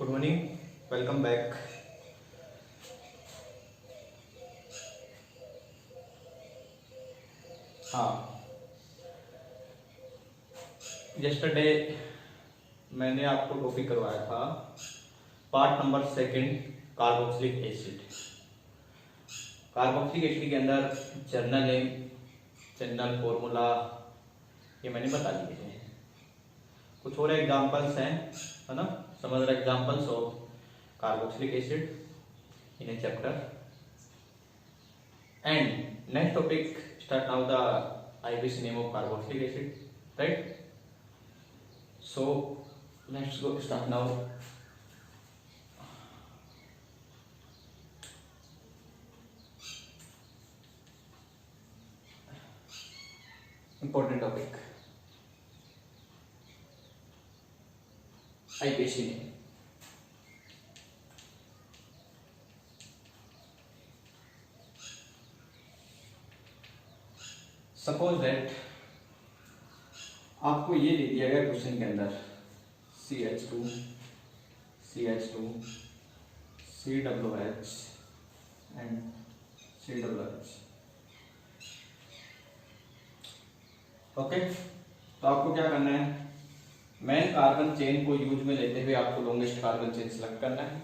Good morning, welcome back. हाँ, yesterday मैंने आपको टॉपिक करवाया था part number 2 carboxylic acid. Carboxylic acid के अंदर जर्नल नेम, जनरल फॉर्मूला ये मैंने बता दिए थे। कुछ और एग्जांपल्स हैं, है ना, some other examples of carboxylic acid in a chapter. And next topic start now the IUPAC name of carboxylic acid, right? So let's go start now. Important topic, IUPAC name. Suppose that आपको ये दे दिया गया question के अंदर CH2 COOH and COOH। Okay, तो आपको क्या करना है, मेन कार्बन चेन को यूज में लेते हुए आपको लॉन्गेस्ट कार्बन चेन सिलेक्ट करना है।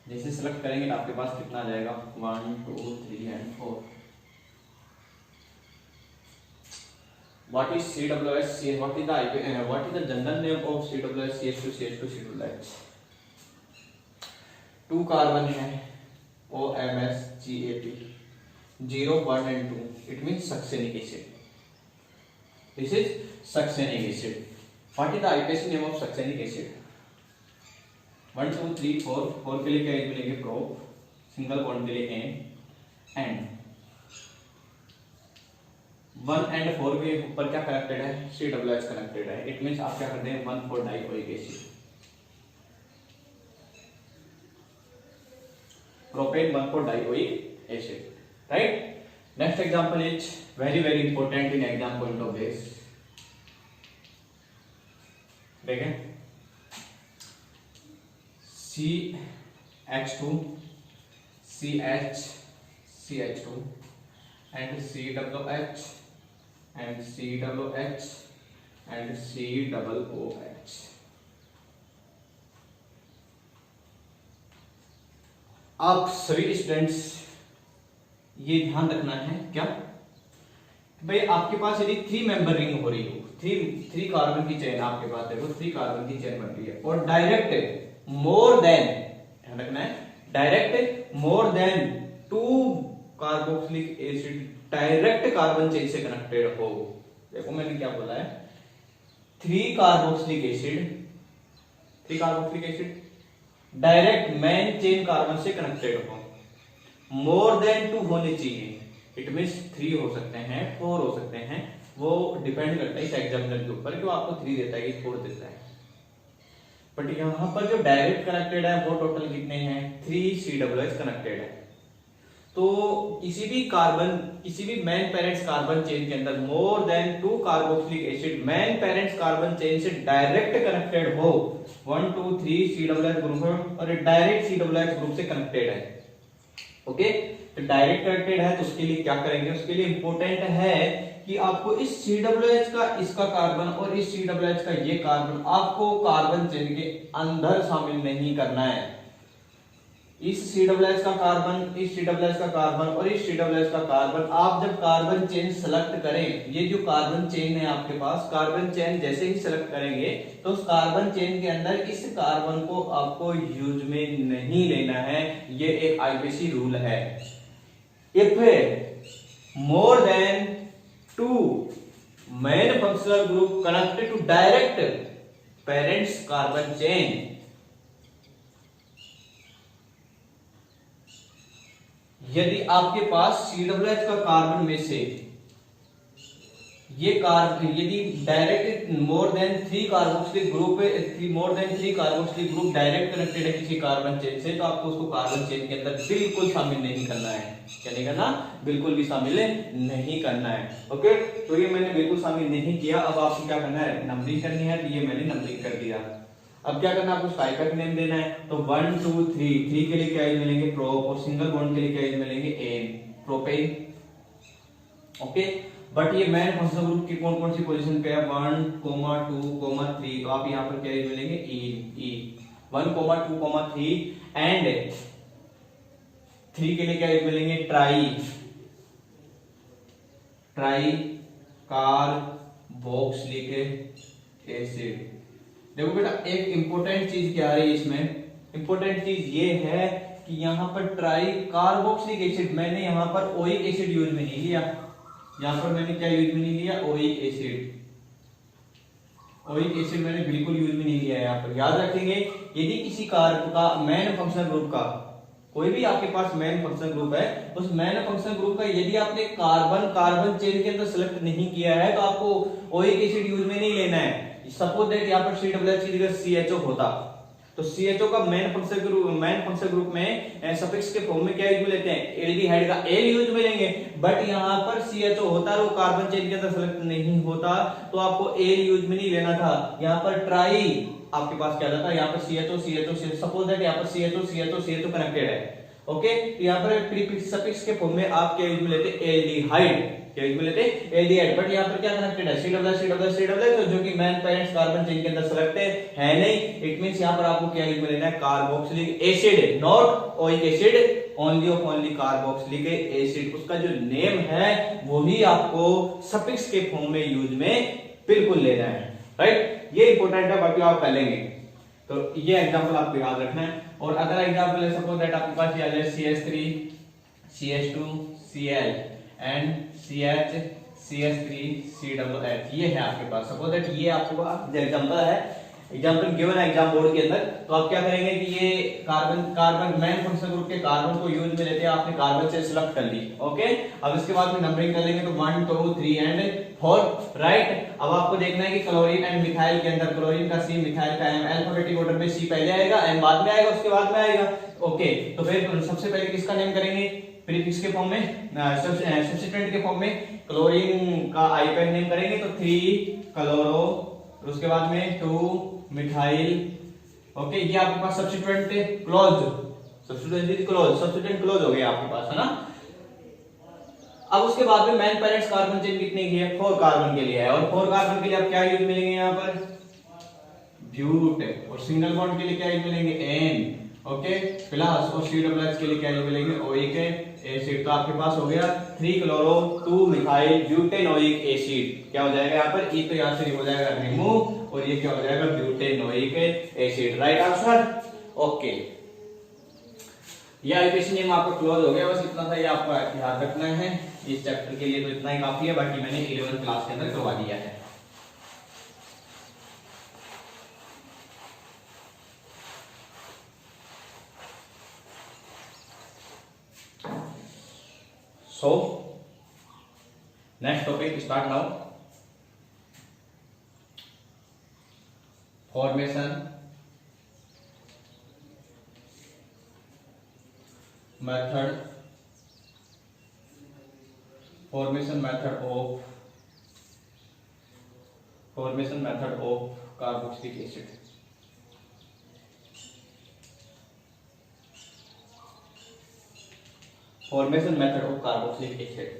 जैसे सिलेक्ट करेंगे तो आपके पास कितना आ जाएगा, 1 2 3 and 4। What is COOH? What is the general name of COOH? CH2 2 carbon है, OMsGAP 0 1 and 2, it means succinic acid. This is succinic acid. What is the IUPAC name of succinic acid? 1 2 3 4 4 के लिए क्या मिलेंगे, prop, single bond के लिए N, and 1 and 4 के ऊपर क्या कनेक्टेड है, COOH कनेक्टेड है। इट मींस आप क्या करते हैं, 1,4 dioic acid, propane 1,4 dioic acid, right. Next example is very very important in exam point of base. देखें, CH2 CH2 and COOH and COOH and COOH। आप सभी स्टूडेंट्स ये ध्यान रखना है क्या, भाई आपके पास यदि 3 मेंबर रिंग हो रही हो, 3 कार्बन की चेन आपके पास देखो, 3 कार्बन की चेन बन रही है और डायरेक्ट मोर देन, ध्यान रखना है, डायरेक्ट मोर than 2 carboxylic acid direct carbon chain से कनेक्टेड हो। देखो मैंने क्या बोला है, 3 carboxylic acid direct main chain carbon से कनेक्टेड हो, मोर देन 2 होने चाहिए। इट मींस 3 हो सकते हैं, 4 हो सकते हैं, वो डिपेंड करता है इस एग्जामिनर के ऊपर कि वो आपको 3 देता है कि 4 देता है। बट यहां पर जो डायरेक्ट कनेक्टेड है वो टोटल कितने हैं, 3 COOH कनेक्टेड है। तो किसी भी मेन पेरेंट्स कार्बन चेन के अंदर मोर than 2 carboxylic acid main parents carbon chain से डायरेक्ट कनेक्टेड हो, 1 2 3 COOH ग्रुप और डायरेक्ट COOH ग्रुप से कनेक्टेड है। ओके, तो डायरेक्ट कनेक्टेड है तो उसके लिए क्या करेंगे, उसके लिए इंपॉर्टेंट है कि आपको इस COOH का इसका कार्बन और इस COOH का ये कार्बन आपको कार्बन चेन के अंदर शामिल नहीं करना है। इस COOH का कार्बन, इस COOH का कार्बन और इस COOH का कार्बन, आप जब कार्बन चेन सेलेक्ट करें, ये जो कार्बन चेन है आपके पास, कार्बन चेन जैसे ही सेलेक्ट करेंगे तो उस कार्बन चेन के अंदर इस कार्बन को आपको यूज में नहीं लेना है। ये एक IUPAC रूल है। If more than 2 main functional group connected to direct parents carbon chain, यदि आपके पास COOH का कार्बन में से ये कार्बन, यदि direct more than 3 carboxylic group direct connected है किसी कार्बन चेन से, तो आपको उसको कार्बन चेन के अंदर बिल्कुल शामिल नहीं करना है। क्या नहीं करना, बिल्कुल भी शामिल नहीं करना है। ओके, तो ये मैंने बिल्कुल शामिल नहीं किया। अब आपको क्या करना है, नंबरिंग करनी है, तो ये मैंने नंबरिंग कर दिया। अब क्या करना है आपको स्ट्राइकर नेम देना है, तो 1 2 3, 3 के लिए क्या यूज मिलेंगे प्रोप, और सिंगल बॉन्ड के लिए क्या यूज मिलेंगे एन, प्रोपेन। ओके, बट ये मेन फंक्शनल ग्रुप की कौन कौन सी पोजीशन पे है 1 2 3, तो आप यहाँ पर क्या यूज मिलेंगे ई 1 2 3 एंड 3 के लिए क्या यूज मिलेंगे ट्राई कार्बोक्सिलिक एसिड। देखो बेटा एक इंपॉर्टेंट चीज क्या आ रही है इसमें, इंपॉर्टेंट चीज ये है कि यहाँ पर ट्राई कार्बोक्सिलिक एसिड, मैंने यहाँ पर ओइक एसिड यूज में नहीं लिया, यहाँ पर मैंने क्या यूज में नहीं लिया ओइक एसिड, ओइक एसिड मैंने बिल्कुल यूज में नहीं लिया है। यहाँ पर याद रखेंगे यदि किसी कार्ब का मेन फंक्शनल ग्रुप का, कोई भी आपके पास मेन फंक्शनल ग्रुप है, उस मेन फंक्शनल ग्रुप का यदि आपने कार्बन चेन के अंदर सेलेक्ट नहीं किया है तो आपको ओइक एसिड यूज में नहीं लेना है। सपोज दैट यहाँ पर COOH की जगह CHO होता, तो CHO का मेन फंक्शनल ग्रुप में सफिक्स के फॉर्म में क्या यूज में लेते हैं एल्डिहाइड का एल यूज में लेंगे, बट यहाँ पर CHO होता है वो कार्बन चेन के अंदर सेलेक्ट नहीं होता तो आपको एल यूज में नहीं लेना था। यहाँ पर ट्राई आपके पास क्या जाता है, यहाँ पर CHO सपोज दैट यहाँ पर CHO कनेक्टेड है, ओके, तो यहाँ पर प्रीफिक्स सफिक्स के फॉर्म में आप क्या यूज में लेते एल्डिहाइड, क्या यूज में लेते एल्डिहाइड, बट यहाँ पर क्या कनेक्टेड है COOH, तो जो कि मेन पेरेंट्स कार्बन चेन के अंदर सेलेक्टेड है नहीं, इट मींस यहाँ पर आपको क्या यूज में लेना है carboxylic acid, not oic acid, only carboxylic acid, उसका जो नेम है वही आपको सफिक्स के फॉर्म में यूज में बिल्कुल लेना है, राइट। ये इंपॉर्टेंट है, बाकी आप कर लेंगे, तो ये एग्जांपल आपको याद रखना है। और अगर एग्जांपल है सपोज दैट आपके पास ये आ जाए CH3 CH2 Cl and CH CH3 COOH, ये है आपके पास, सपोज दैट ये आपके पास एग्जांपल है, एग्जांपल गिवन है एग्जाम बोर्ड के अंदर, तो आप क्या करेंगे कि ये कार्बन मेन फंक्शनल ग्रुप के कार्बन को यूज में लेते हैं, आपने कार्बन से सिलेक्ट कर ली, ओके। अब इसके बाद में नंबरिंग कर लेंगे तो 1 2 3 एंड 4, राइट। अब आपको देखना है कि क्लोरीन एंड मिथाइल के अंदर क्लोरीन का C, मिथाइल का M, अल्फाबेटिक ऑर्डर में C पहले आएगा, M बाद में आएगा, उसके बाद में आएगा, ओके। तो फिर सबसे पहले किसका नेम करेंगे प्रीफिक्स के फॉर्म में, सब्स्टिट्यूएंट के फॉर्म में क्लोरीन का I पे नेम करेंगे तो 3 क्लोरो, उसके बाद में 2 मिथाइल, ओके, ये आपके पास सब्स्टिट्यूएंट थे क्लोज, सब्स्टिट्यूएंट क्लोज हो गया आपके पास, है ना। अब उसके बाद में मेन पेरेंट्स कार्बन चेन कितने की है 4 कार्बन के लिए है, और 4 कार्बन के लिए आप क्या यूज मिलेंगे यहाँ पर ब्यूट, और सिंगल बॉन्ड के लिए क्या यूज मिलेंगे एन, ओके, प्लस, और COOH के लिए क्या यूज मिलेंगे ओइक एसिड। तो आपके पास हो गया 3 क्लोरो 2 मिथाइल ब्यूटेनोइक एसिड, क्या हो जाएगा यहाँ पर ई, तो यहाँ से हो जाएगा रिमूव, और ये क्या हो जाएगा butanoic acid, right answer, okay. ये एलिवेशन नेम आपका क्लोज हो गया, बस इतना सा ये आपको याद रखना है इस चैप्टर के लिए, तो इतना ही काफी है, बाकी मैंने 11th क्लास के अंदर करवा दिया है। So next topic start now. Formation method of carboxylic acid. Formation method of carboxylic acid,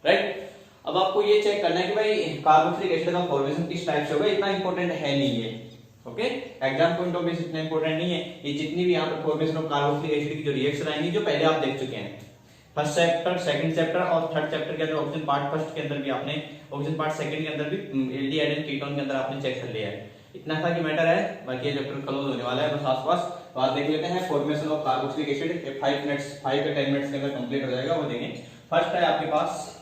right. अब आपको ये चेक करना है कि भाई कार्बोक्सिलिक एसिड का फॉर्मेशन किस टाइप से होगा, इतना इंपॉर्टेंट है नहीं है, okay, exam point of view से इतना इंपॉर्टेंट नहीं है। ये जितनी भी यहाँ पर फॉर्मेशन ऑफ कार्बोक्सिलिक एसिड की जो रिएक्शन आएंगी जो पहले आप देख चुके हैं, फर्स्ट चैप्टर, सेकंड चैप्टर और थर्ड चैप्टर के अंदर, ऑक्सीजन पार्ट फर्स्ट के अंदर भी आपने, ऑक्सीजन पार्ट सेकंड के अंदर भी एल्डिहाइड एंड कीटोन के अंदर आपने चेक कर लिया है, इतना सा की मैटर है। बाकी ये चैप्टर क्लोज होने वाला है, बस आसपास बात देख लेते हैं। फॉर्मेशन ऑफ कार्बोक्सिलिक एसिड 5 या 10 मिनट्स के अंदर कंप्लीट हो जाएगा, वो देंगे। फर्स्ट है आपके पास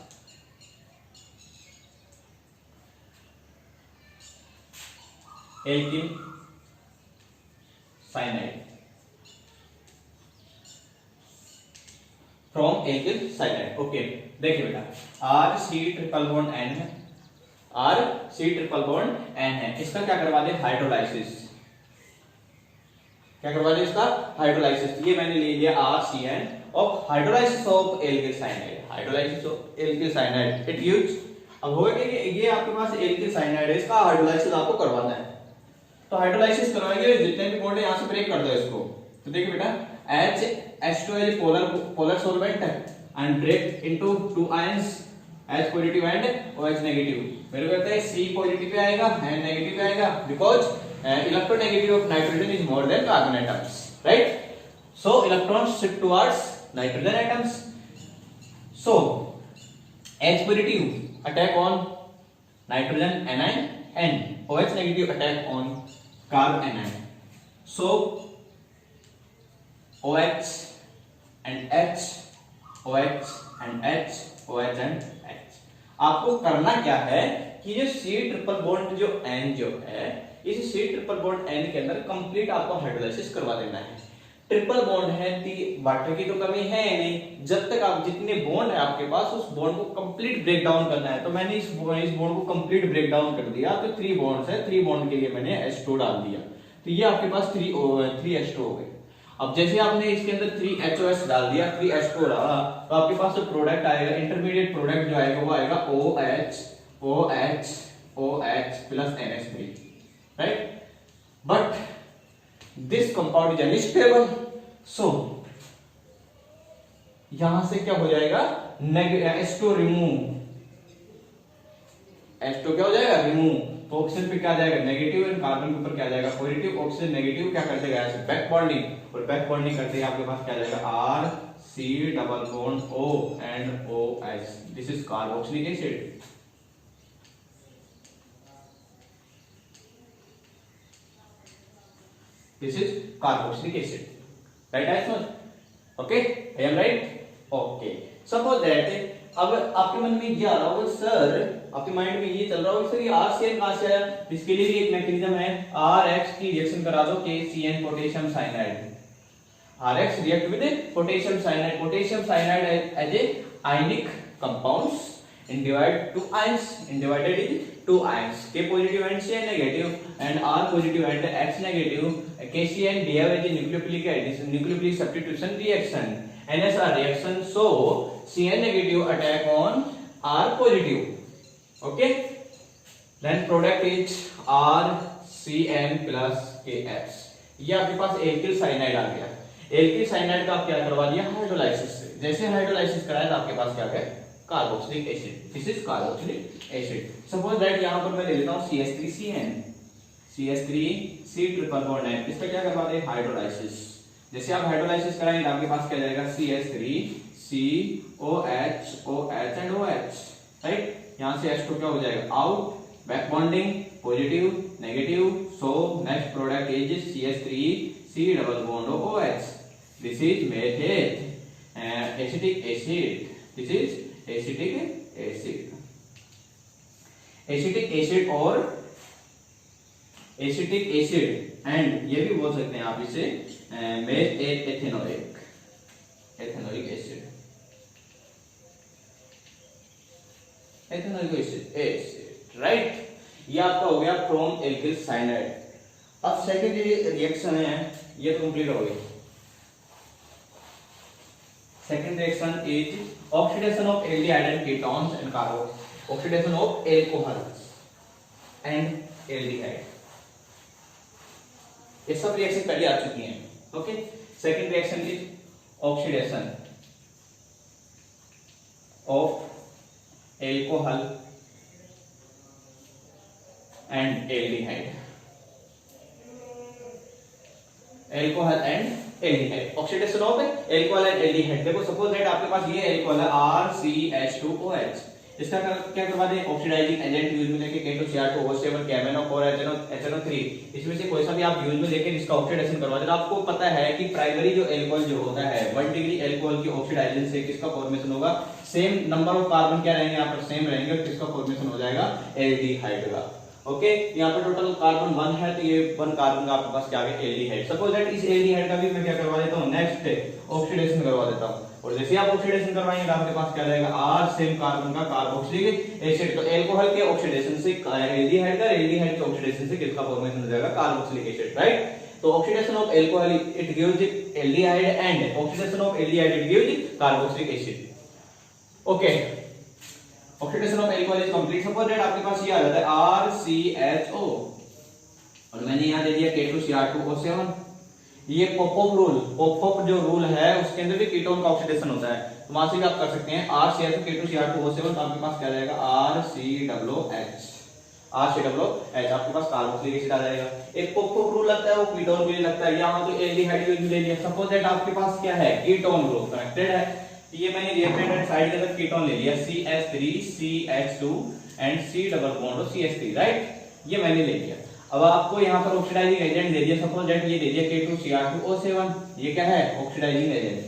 alkyl cyanide, from alkyl cyanide, okay. देखिए बेटा R-C-ट्रिपल बॉन्ड N है, इसका क्या करवा दे हाइड्रोलाइसिस, क्या करवा दे इसका हाइड्रोलाइसिस। ये मैंने ले लिया RCN of hydrolysis of alkyl cyanide, it use. अब होगा कि ये आपके पास एल्किल साइनाइड है, इसका हाइड्रोलाइसिस आपको करवाना है, तो हाइड्रोलाइसिस करवाएंगे, जितने भी बॉन्ड है यहाँ से ब्रेक कर दो इसको। तो देखिए बेटा H2 is polar solvent and break into two ions H positive and OH negative। मेरे को कहता है C पॉजिटिव पे आएगा and नेगेटिव पे आएगा because electronegativity of nitrogen is more than carbon atoms, right? So electrons shift towards nitrogen atoms. So H positive attack on nitrogen anion and OH negative attack on carbon anion. So OH and H, OH and H, OH and H। आपको करना क्या है कि जो C triple bond जो N जो है, इस C ट्रिपल बॉन्ड N के अंदर कंप्लीट आपको हाइड्रोलाइसिस करवा देना है। ट्रिपल बॉन्ड है, वाटर की तो कमी है नहीं, जब तक आप जितने बॉन्ड है आपके पास उस बॉन्ड को कंप्लीट ब्रेक डाउन करना है। तो मैंने इस बॉन्ड को कंप्लीट ब्रेक डाउन कर दिया, तो 3 बॉन्ड्स है, 3 बॉन्ड के लिए मैंने H2 डाल दिया, तो ये आपके पास 3 H2 हो गए। अब जैसे आपने इसके अंदर 3HOS डाल दिया, 3H2 डाला, तो आपके पास जो प्रोडक्ट आएगा, इंटरमीडिएट प्रोडक्ट जो आएगा वो आएगा OH OH OH plus NH3, right? But this compound is unstable, so यहां से क्या हो जाएगा, H2 रिमूव, H2 क्या हो जाएगा, रिमूव। तो ऑक्सीजन पे क्या जाएगा, नेगेटिव, एंड कार्बन के ऊपर क्या जाएगा, पॉजिटिव। ऑक्सीजन नेगेटिव क्या कर देगा, ऐसे बैक बॉन्डिंग, और बैक बॉन्डिंग करते ही आपके पास क्या जाएगा, RC double bond O and OH। This is carboxylic acid. This is carboxylic acid, right? Asma? Okay, I am right? Okay. Suppose that अब आपके मन में ये आ रहा होगा, सर आपके माइंड में ये चल रहा होगा, सर ये RCN कहां से आया? इसके लिए भी एक मैकेनिज्म है, RX की रिएक्शन करा दो KCN potassium cyanide. RX react with potassium cyanide. Potassium cyanide as a ionic compounds and divide two ions. In divided is two ions. K positive and Cn negative, and R positive and H negative. KCN behave as a nucleophilic addition, nucleophilic substitution reaction. NSR reaction. So Cn negative attack on R positive. Okay. Then product is RCN plus KH. ये आपके पास alkyl cyanide आ गया। Alkyl cyanide का आप क्या करवा दिया, hydrolysis से। जैसे हाइड्रोलाइसिस कराया तो आपके पास क्या है, carboxylic acid. This is carboxylic acid. Suppose that यहां पर मैं ले लेता हूं CH3CN, CH3C ट्रिपल बॉन्ड है, इसका क्या करवा दे, हाइड्रोलाइसिस। जैसे आप हाइड्रोलाइसिस कराएंगे तो आपके पास क्या जाएगा, CH3COH OH and OH, right? यहां से H2 क्या हो जाएगा, out, back bonding, positive negative. So next product is CH3C double bond OH। This is made acetic acid. This is acetic acid. Acetic acid और एसिटिक एसिड, एंड ये भी बोल सकते हैं आप इसे made ethanoic, ethanoic acid, ethanoic acid, right? ये आपका हो गया फ्रॉम एल्किल साइनाइड। अब सेकेंड रिएक्शन है, ये तो कंप्लीट हो गई। Second reaction is oxidation of aldehyde and ketones and कार्बो, oxidation of alcohols and aldehyde. ये सब रिएक्शन पहले आ चुकी हैं। Okay, second reaction is oxidation of alcohol and aldehyde, alcohol and aldehyde, oxidation of alcohol and aldehyde. देखो suppose that आपके पास ये alcohol है RCH2OH, इसका क्या करवा दे, ऑक्सीडाइजिंग एजेंट यूज में लेके K2Cr2O7 KMnO4 HNO3, इसमें से कोई सा भी आप यूज में लेके इसका ऑक्सीडेशन करवा दे। आपको पता है कि प्राइमरी जो एल्कोहल जो होता है 1 डिग्री एल्कोहल की ऑक्सीडाइजेशन से किसका फॉर्मेशन होगा, सेम नंबर ऑफ कार्बन क्या रहेंगे यहाँ पर, सेम रहेंगे, और किसका फॉर्मेशन हो जाएगा, एल्डिहाइड का। ओके, यहाँ पर टोटल कार्बन 1 है, तो ये 1 कार्बन का आपके पास क्या है, एल्डिहाइड। सपोज दैट इस एल्डिहाइड का भी मैं क्या करवा देता हूँ, नेक्स्ट ऑक्सीडेशन करवा देता हूँ, और जैसे आप ऑक्सीडेशन करवाएंगे तो आपके पास क्या रहेगा, R सेम कार्बन का कार्बोक्सिलिक एसिड। तो एल्कोहल के ऑक्सीडेशन से एल्डिहाइड का, एल्डिहाइड के ऑक्सीडेशन से किसका फॉर्मेशन हो जाएगा, कार्बोक्सिलिक एसिड, राइट? तो oxidation of alcohol it gives aldehyde, and oxidation of aldehyde it gives carboxylic acid. Okay, oxidation of alcohol is complete. Suppose that आपके पास ये आ जाता है RCHO, और मैंने यहाँ दे दिया K2Cr2O7। ये पोपोप जो रूल है उसके अंदर भी कीटोन का ऑक्सीडेशन होता है, तो वहां से भी आप कर सकते हैं RCl2K2Cr2O7, तो आपके पास क्या जाएगा RCOOH। RCOOH आपके पास कार्बोक्सिलिक एसिड आ जाएगा। एक पोपोप रूल लगता है वो कीटोन के लिए लगता है, यहाँ तो एल्डिहाइड ले लिया। सपोज दैट आपके पास क्या है कीटोन ग्रुप कनेक्टेड है, ये मैंने रिएक्टेंट साइड के अंदर कीटोन ले लिया CH3CH2 and C double bond CH3, right, ये मैंने ले लिया। अब आपको यहाँ पर ऑक्सीडाइजिंग एजेंट दे दिया, सपोज दैट ये दे दिया K2Cr2O7, ये क्या है ऑक्सीडाइजिंग एजेंट।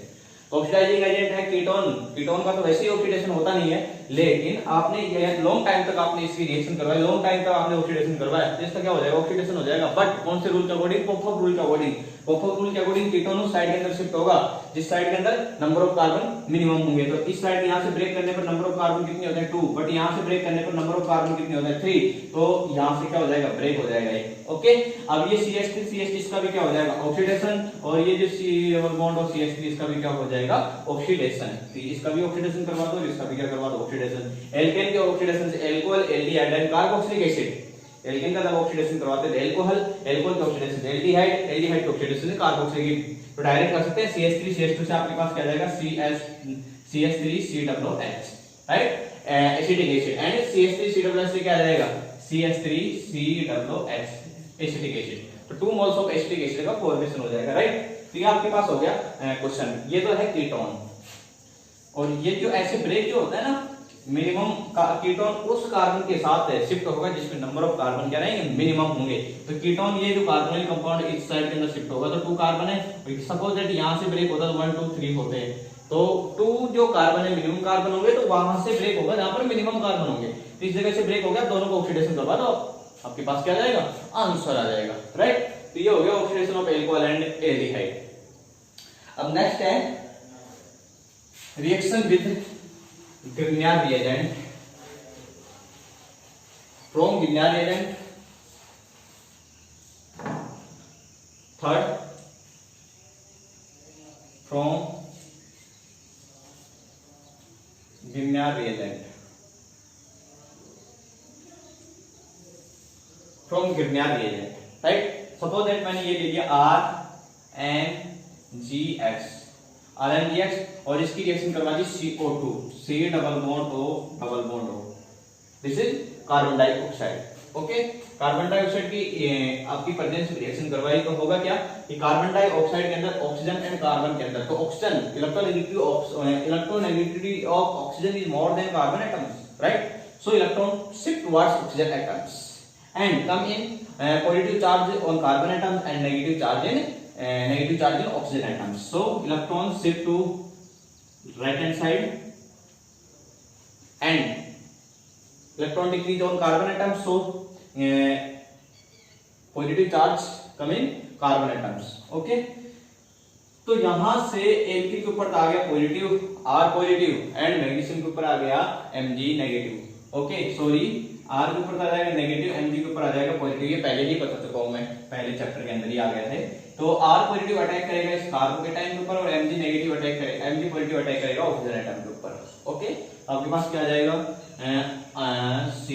ऑक्सीडाइजिंग एजेंट है कीटोन, कीटोन का तो वैसे ही ऑक्सीडेशन होता नहीं है, लेकिन आपने ये लॉन्ग टाइम तक आपने इसकी रिएक्शन करवाई, लॉन्ग टाइम तक आपने ऑक्सीडेशन करवाया, तो इसका क्या हो जाएगा ऑक्सीडेशन हो जाएगा। बट कौन से रूल के अकॉर्डिंग पोपोप रूल के अकॉर्डिंग, पोपोप रूल के अकॉर्डिंग कीटोन उस साइड के अंदर शिफ्ट होगा जिस साइड के अंदर नंबर ऑफ कार्बन मिनिमम होंगे। तो इस साइड यहां से ब्रेक करने पर नंबर ऑफ कार्बन कितने होते हैं 2, बट यहां से ब्रेक करने पर नंबर ऑफ कार्बन कितने होते हैं 3, तो यहां से क्या हो जाएगा ब्रेक हो जाएगा ये। ओके, अब ये CH3 CH3 इसका भी क्या हो जाएगा ऑक्सीडेशन, और ये जो C डबल बॉन्ड और CH3 इसका भी क्या हो जाएगा ऑक्सीडेशन। तो इसका भी ऑक्सीडेशन करवा दो, इसका भी क्या करवा दो ऑक्सीडेशन। एल्केन के ऑक्सीडेशन से alcohol, aldehyde and carboxylic acid, alkane का जब ऑक्सीडेशन करवाते हैं अल्कोहल, अल्कोहल के ऑक्सीडेशन से एल्डिहाइड, एल्डिहाइड के ऑक्सीडेशन से कार्बोक्सिलिक, तो डायरेक्ट कर सकते हैं CH3 CH2 से आपके पास क्या जाएगा CH3 COOH, right, acetic acid, and CH3 COOH से क्या आ जाएगा CH3 COOH एसिटिक एसिड, तो 2 मोल्स ऑफ एसिटिक एसिड का फॉर्मेशन हो जाएगा, राइट। तो ये आपके पास हो गया क्वेश्चन, ये तो है कीटोन। और ये जो ऐसे ब्रेक जो होता है ना, मिनिमम कीटोन उस कार्बन के साथ शिफ्ट होगा जिसमें नंबर ऑफ कार्बन क्या रहेंगे मिनिमम होंगे। तो कीटोन ये जो कार्बोनिल कंपाउंड इस साइड के अंदर शिफ्ट होगा, तो 2 कार्बन है, सपोज दैट यहां से ब्रेक होता है तो 1 2 3 होते हैं, तो 2 जो कार्बन है मिनिमम कार्बन होंगे, तो वहां से ब्रेक होगा जहां पर मिनिमम कार्बन होंगे, तो इस जगह से ब्रेक हो गया, दोनों को ऑक्सीडेशन करवा दो, आपके पास क्या जाएगा आंसर आ जाएगा, राइट। तो ये हो गया oxidation of alcohol and aldehyde. अब नेक्स्ट है reaction with Grignard reagent from Grignard reagent, third from Grignard reagent, from Grignard reagent, right। Suppose that मैंने ये ले लिया RMgX, और इसकी रिएक्शन करवा दी CO2, C double bond O, this is carbon dioxide. Okay, carbon dioxide की आपकी presence में रिएक्शन करवाई, तो होगा क्या कि कार्बन डाइऑक्साइड के अंदर ऑक्सीजन एंड कार्बन के अंदर, तो oxygen electronegativity of oxygen is more then carbon atoms, right. So electron shift towards oxygen atoms and come in positive charge on carbon atoms and negative charge in oxygen atoms. So electrons shift to right hand side and electron decrease on carbon atoms, so positive charge come in carbon atoms. Okay, तो यहां से Al3 के ऊपर आ गया positive R positive and magnesium के ऊपर आ गया Mg negative. Okay, sorry, R के ऊपर आ जाएगा नेगेटिव, Mg के ऊपर आ जाएगा पॉजिटिव, ये पहले ही बता चुका हूं मैं, पहले चैप्टर के अंदर ही आ गए थे। तो R पॉजिटिव अटैक करेगा इस कार्बोकेटाइन के ऊपर और Mg नेगेटिव अटैक करेगा, Mg पॉजिटिव अटैक करेगा ऑक्सीजन एटम के ऊपर। ओके, आपके पास क्या आ जाएगा C,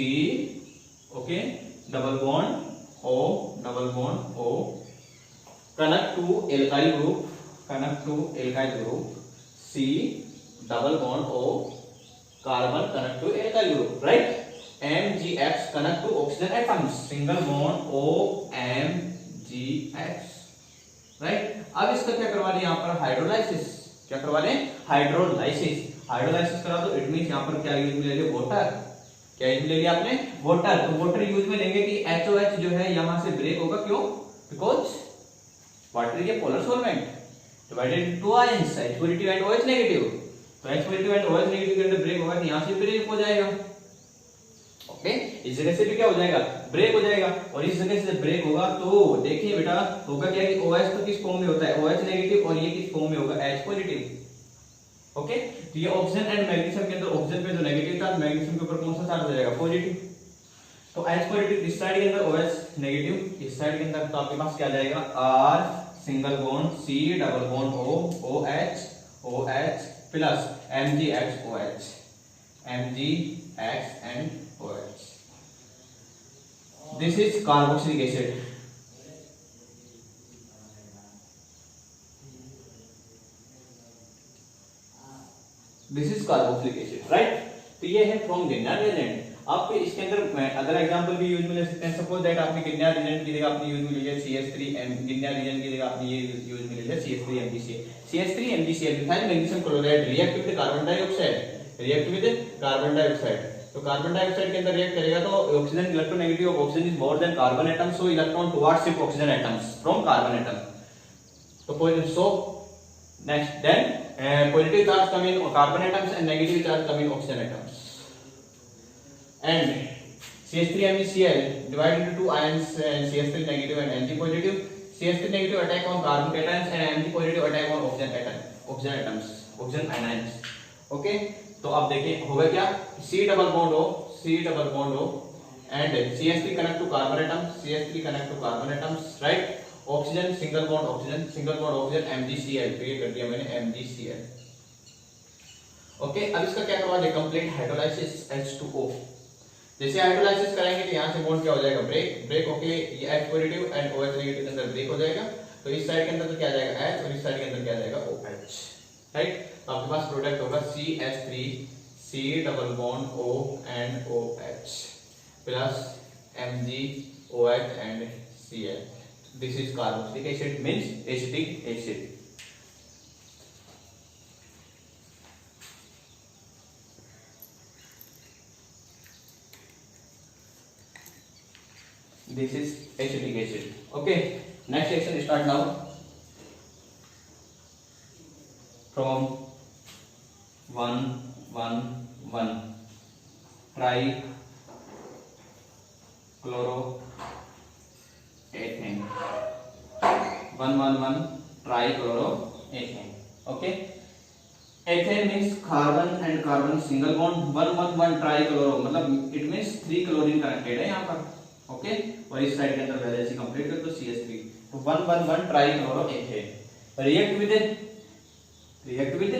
okay, double bond O connect to alkyl group, C double bond O carbon connect to alkyl group, right. MgX connect to oxygen atoms, single bond OMgX, right. अब इसका क्या करवा दें यहाँ पर हाइड्रोलाइसिस, क्या करवा दें हाइड्रोलाइसिस करा दो। इट मींस यहाँ पर क्या यूज में ले लिया वाटर, क्या यूज में ले लिया आपने वाटर, तो वाटर यूज में लेंगे कि HOH जो है यहाँ से ब्रेक होगा, क्यों, because water is a polar solvent divided into ions H positive and OH negative, तो H positive and OH negative के अंदर ब्रेक होगा, तो यहाँ से ब्रेक हो जाएगा। ओके, इस जगह से भी क्या हो जाएगा ब्रेक हो जाएगा, और इस जगह से ब्रेक होगा तो देखिए बेटा होगा क्या कि OH तो किस फॉर्म में होता है OH नेगेटिव, और ये किस फॉर्म में होगा H पॉजिटिव। ओके, तो ये ऑक्सीजन एंड मैग्नीशियम के अंदर ऑक्सीजन पे जो नेगेटिव चार्ज, मैग्नीशियम के ऊपर कौन सा चार्ज हो जाएगा पॉजिटिव, तो H पॉजिटिव इस साइड के अंदर, OH नेगेटिव इस साइड के अंदर, तो आपके पास क्या जाएगा R single bond C double bond O OH plus MgX OH, MgX and OH, this is carboxylic acid, this is carboxylic acid, right. तो ये है फ्रॉम गिरनार रिएजेंट। आप इसके अंदर अदर एग्जांपल भी यूज में ले सकते हैं। सपोज दैट आपने गिरनार रिएजेंट की जगह आपने यूज में ले लिया CH3 गिरनार रिएजेंट की जगह आपने ये यूज में ले लिया CH3 MgCl। CH3 MgCl methyl magnesium chloride react with carbon dioxide, react with carbon dioxide. तो कार्बन डाइऑक्साइड के अंदर रिएक्ट करेगा तो oxygen electronegative of oxygen is more then carbon atom, so electron towards shift oxygen atoms from carbon atom. तो सो next then positive charge come in carbon atoms and negative charge come in oxygen atoms, and CH3 MgCl divided into two ions, CH3 negative and Mg positive. CH3 negative attack on carbon cations and Mg positive attack on oxygen anions. Okay, तो अब देखिए होगा क्या, C double bond O and CH3 connect to carbon atoms, right? Oxygen single bond oxygen MgCl, तो ये कर दिया मैंने MgCl। ओके, अब इसका क्या करवा दे, कंप्लीट हाइड्रोलाइसिस H2O। जैसे हाइड्रोलाइसिस कराएंगे तो यहाँ से बॉन्ड क्या हो जाएगा, ब्रेक होके ये H positive and OH negative के अंदर ब्रेक हो जाएगा। तो इस साइड के अंदर तो क्या जाएगा H और इस साइड के अंदर क्या जाएगा OH, राइट। तो आपके पास प्रोडक्ट होगा CH3 C double bond O and OH plus MgOH and Cl। This is carboxylic acid, means acetic acid. This is acetic acid. Okay, next section start now. From 1,1,1 trichloroethane, 1,1,1 trichloroethane. Okay, ethane means carbon and carbon single bond, 1,1,1 trichloro मतलब it means 3 chlorine connected है यहाँ पर। Okay, और इस side के अंदर valency complete कर तो CH3, तो 1,1,1 trichloroethane react with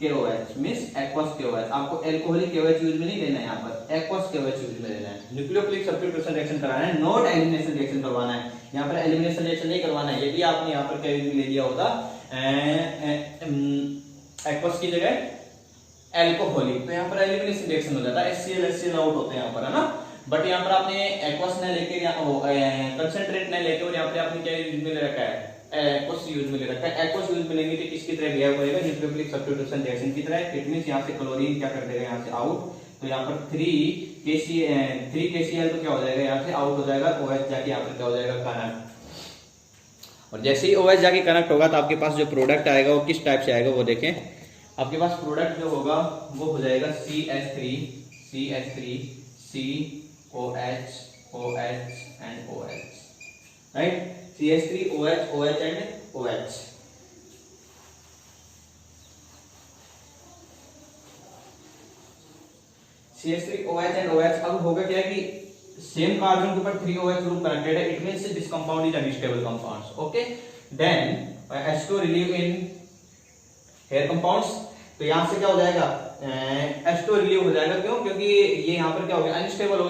KOH means aqueous KOH। आपको अल्कोहलिक KOH यूज में नहीं लेना है, यहाँ पर एक्वस KOH यूज में लेना है। न्यूक्लियोफिलिक सब्स्टिट्यूशन रिएक्शन कराना है, नॉट एलिमिनेशन रिएक्शन करवाना है। यहाँ पर एलिमिनेशन रिएक्शन नहीं करवाना है। यदि आपने यहाँ पर क्या यूज में ले लिया होता एक्वस की जगह अल्कोहलिक, तो यहाँ पर एलिमिनेशन रिएक्शन हो जाता है, HCl आउट होते हैं यहाँ पर, है ना। बट यहाँ पर आपने एक्वस न लेके कंसंट्रेट न लेके और यहाँ पर आपने क्या यूज में ले रखा है, एक्वस यूज में ले रखा है। एक्वस यूज में लेंगे तो किसकी तरह बिहेव करेगा, न्यूक्लियोफिलिक सब्स्टिट्यूशन रिएक्शन की तरह। इट मींस यहाँ से क्लोरीन क्या कर देगा, यहाँ से आउट। तो यहाँ पर 3KCl तो क्या हो जाएगा, यहाँ से आउट हो जाएगा। OH जाके यहाँ पर क्या हो जाएगा, कनेक्ट। और जैसे ही OH जाके कनेक्ट होगा तो आपके पास जो प्रोडक्ट आएगा वो किस टाइप से आएगा वो देखें। आपके पास प्रोडक्ट जो होगा वो हो जाएगा CH3 COH and OH, right. CH3 OH and OH। CH3 OH and OH। अब होगा क्या कि सेम कार्बन के ऊपर 3OH ग्रुप कनेक्टेड है, it means this compound is unstable compounds. Okay, then H2 relieve in here compounds. तो यहां से क्या हो जाएगा, H2 रिलीव हो जाएगा। क्यों, क्योंकि ये यहाँ पर क्या हो गया, अनस्टेबल हो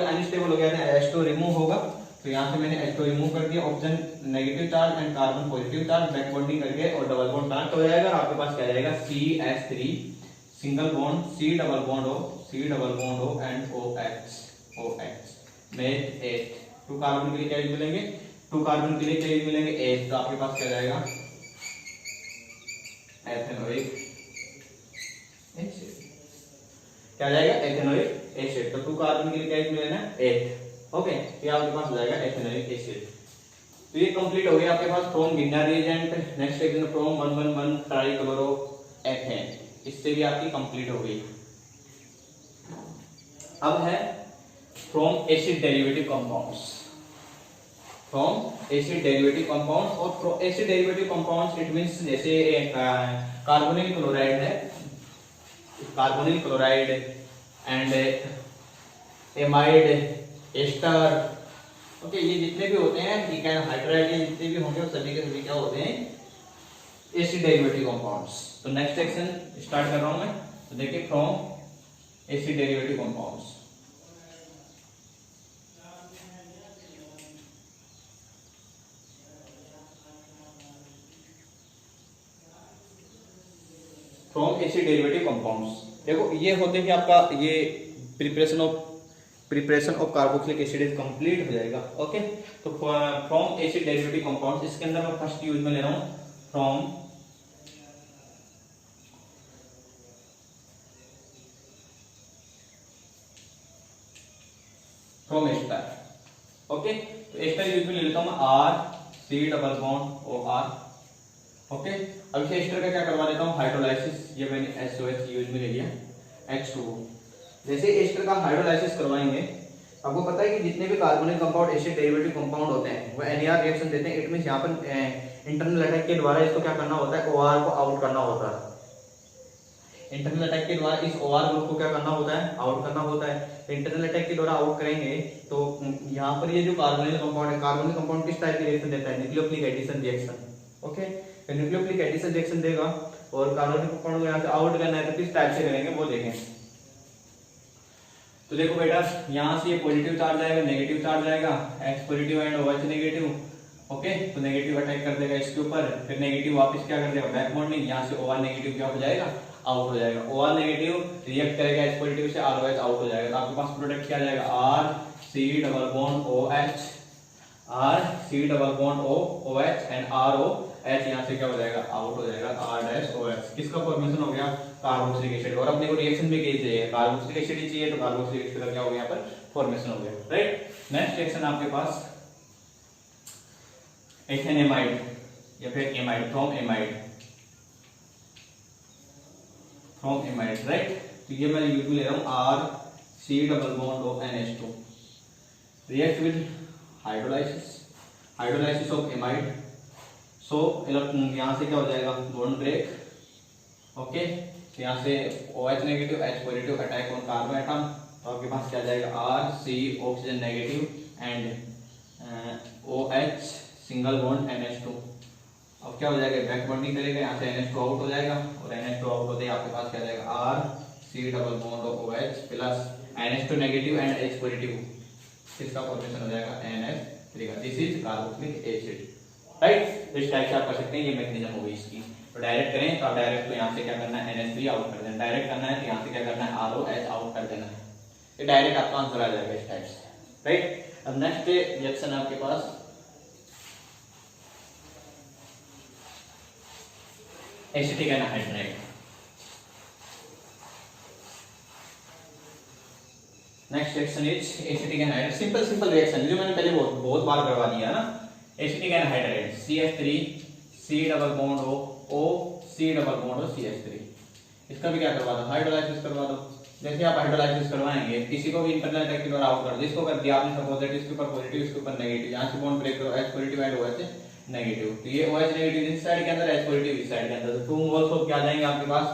गया था, H2 रिमूव होगा। तो यहाँ से मैंने H2 रिमूव कर दिया, oxygen negative charge and carbon positive charge back bonding करके और डबल बॉन्ड कनेक्ट हो जाएगा। आपके पास क्या जाएगा, CH3 single bond C double bond O and OH meth 8। 2 carbon के लिए क्या मिलेंगे, 2 कार्बन के लिए क्या मिलेंगे 8। तो आपके पास क्या जाएगा, एथेनोइक एसिड, क्या जाएगा, एथेनोइक एसिड। तो 2 कार्बन के लिए क्या मिलेगा 8। ओके, तो आपके पास हो जाएगा एथेनोइक एसिड। तो ये कंप्लीट हो गया आपके पास from Grignard reagent. Next example from 1,1,1 trichloroethane, इससे भी आपकी कंप्लीट हो गई। अब है फ्रॉम एसिड डेरिवेटिव कंपाउंड्स, और acid derivative compounds it means जैसे carbonyl chloride and amide ester. Okay, ये जितने भी होते हैं इथेन हाइड्राइड, ये जितने भी होंगे सभी के सभी क्या होते हैं, एसिड डेरिवेटिव कंपाउंड्स। तो नेक्स्ट सेक्शन स्टार्ट कर रहा हूं मैं। तो देखिए from acid derivative compounds, from acid derivative compounds। देखो ये होते ही आपका ये preparation of carboxylic acid is complete हो जाएगा। ओके, तो फ्रॉम एसिड डेरिवेटिव कंपाउंड, इसके अंदर मैं फर्स्ट यूज में ले रहा हूं फ्रॉम एस्टर। ओके, तो एस्टर यूज में ले लेता हूं मैं RC⸻O_R। ओके, अब इसे एस्टर का क्या करवा देता हूं, हाइड्रोलाइसिस। ये मैंने SOH यूज में ले लिया, H2O। जैसे एस्टर का हाइड्रोलाइसिस करवाएंगे, आपको पता है कि जितने भी carbonic compound acid derivative compound होते हैं वो NAR रिएक्शन देते हैं। इट मींस यहां पर इंटरनल अटैक के द्वारा इसको क्या करना होता है, OR को आउट करना होता है। इंटरनल अटैक के द्वारा इस OR ग्रुप को क्या करना होता है, आउट करना होता है। तो इंटरनल अटैक के द्वारा आउट करेंगे तो यहाँ पर ये जो कार्बोनिक कंपाउंड है, कार्बोनिक कंपाउंड किस टाइप की रिएक्शन देता है, न्यूक्लियोफिलिक एडिशन रिएक्शन। ओके, तो न्यूक्लियोफिलिक एडिशन रिएक्शन देगा और कार्बोनिक कंपाउंड को यहाँ से आउट करना है तो किस टाइप से करेंगे वो देखें। तो देखो बेटा, यहाँ से ये पॉजिटिव चार्ज आएगा, नेगेटिव चार्ज आएगा, H positive and OH negative. Okay, तो नेगेटिव अटैक कर देगा इसके ऊपर, फिर नेगेटिव वापस क्या कर देगा, बैक बॉन्डिंग। यहाँ से OR नेगेटिव क्या हो जाएगा, आउट हो जाएगा। OR नेगेटिव रिएक्ट करेगा H पॉजिटिव से, ROH आउट हो जाएगा। तो आपके पास प्रोडक्ट क्या आ जाएगा, RC⸻OH, RC⸻OH एंड ROH यहाँ से क्या हो जाएगा, आउट हो जाएगा, R-OH। किसका फॉर्मेशन हो गया, कार्बोक्सिलिक एसिड। और अपने को रिएक्शन में क्या चाहिए, कार्बोक्सिलिक एसिड ही चाहिए, तो कार्बोक्सिलिक एसिड का क्या हो गया, यहाँ पर फॉर्मेशन हो गया। राइट, नेक्स्ट रिएक्शन आपके पास एथेनेमाइड या फिर एमाइड, फ्रॉम एमाइड। राइट, तो ये मैं यूज में ले रहा हूँ RC⸻ONH2 react with hydrolysis of amide. So यहाँ से क्या हो जाएगा, बॉन्ड ब्रेक। ओके, तो यहाँ से OH negative, H positive attack on carbon atom. तो आपके पास क्या जाएगा, RC oxygen negative and OH single bond NH2। अब क्या हो जाएगा, बैक बॉन्डिंग करेगा, यहाँ से NH2 आउट हो जाएगा और NH2 आउट होते ही आपके पास क्या जाएगा, RC⸻OH plus NH2 negative and H positive. इसका फॉर्मेशन हो जाएगा NH3 का। This is carboxylic acid. Right, इस टाइप से आप कर सकते हैं, ये मैकेनिज्म होगी इसकी। तो डायरेक्ट करें तो आप डायरेक्ट तो यहाँ से क्या करना है, NH3 आउट कर देना। डायरेक्ट करना है तो यहाँ से क्या करना है, ROH आउट कर देना है। ये डायरेक्ट आपका आंसर आ जाएगा इस टाइप से। राइट, अब नेक्स्ट रिएक्शन आपके पास acetic anhydride. Next reaction is acetic anhydride. Simple reaction जो मैंने पहले बहुत बार करवा दिया है ना। Acetic anhydride CH3 C⸻O C⸻O CH3, इसका भी क्या करवा दो, हाइड्रोलाइसिस करवा दो। जैसे आप हाइड्रोलाइसिस करवाएंगे, किसी को भी इंटरनल अटैक के द्वारा आउट कर दो। इसको कर दिया आपने सपोज दैट इसके ऊपर पॉजिटिव, इसके ऊपर नेगेटिव, यहाँ से बॉन्ड ब्रेक करो, H positive and OH negative. तो ये OH नेगेटिव इस साइड के अंदर, H पॉजिटिव इस साइड के अंदर। तो 2 मोल्स ऑफ क्या जाएंगे आपके पास,